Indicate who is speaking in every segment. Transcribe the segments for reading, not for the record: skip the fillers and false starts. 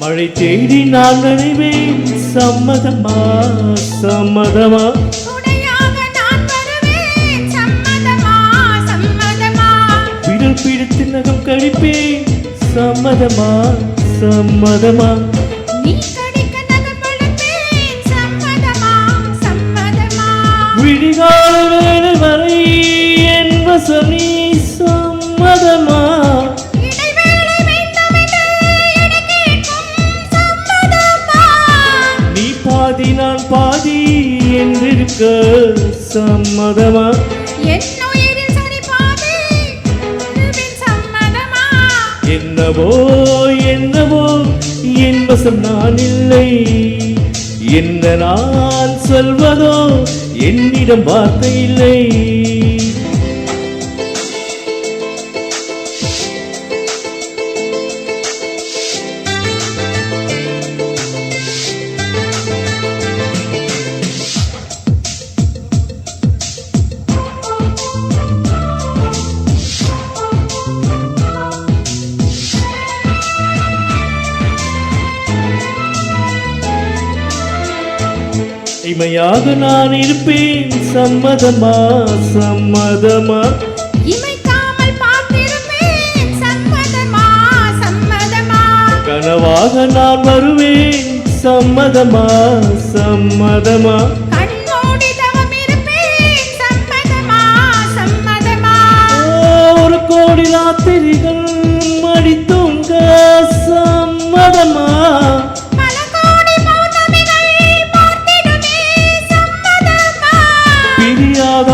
Speaker 1: மழை தேடி நான் நினைவேன் சம்மதமா சம்மதமா விரல் பிடித்து நகம் கழிப்பேன் சம்மதமா சம்மதமா விடிகால வேலை வரை என் வசனி சம்மதமா பாதி நான் பாதி என்றிருக்க சம்மதமா என்னவோ என்னவோ என் வசம் நான் இல்லை என்ன நான் சொல்வதோ என்னிடம் வார்த்தை இல்லை இமையாக நான் இருப்பேன் சம்மதமா சம்மதமா
Speaker 2: இமைக்காமல் பார்த்திருப்பேன் சம்மதமா சம்மதமா
Speaker 1: கனவாக நான் வருவேன் சம்மதமா சம்மதமா
Speaker 2: கண்ணோடி தவம் இருப்பேன் சம்மதமா சம்மதமா
Speaker 1: ஒரு கோடி ராத்திரிகள் மடித்துங்க சம்மதமா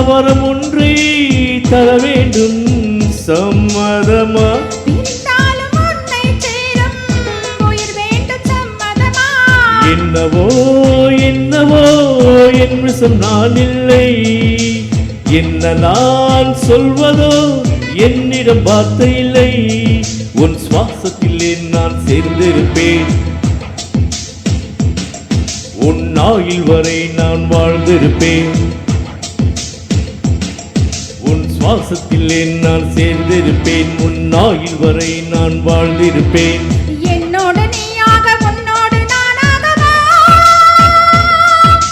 Speaker 1: வரம் ஒன்றே தர வேண்டும் சம்மதமா என்னவோ என்னவோ என்று சொன்னால் இல்லை என்ன நான் சொல்வதோ என்னிடம் வார்த்தை இல்லை உன் சுவாசத்தில் நான் சேர்ந்திருப்பேன் உன் ஆயுள் வரை நான் வாழ்ந்திருப்பேன் உன் சுவாசத்தில் நான் சேர்ந்திருப்பேன் உன் ஆயுள் வரை நான் வாழ்ந்திருப்பேன்
Speaker 2: என்னோடு நீயாக உன்னோடு நானாகவா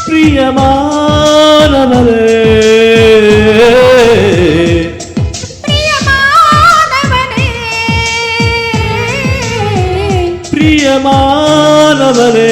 Speaker 1: பிரியமானவரே
Speaker 2: பிரியமானவனே
Speaker 1: பிரியமானவரே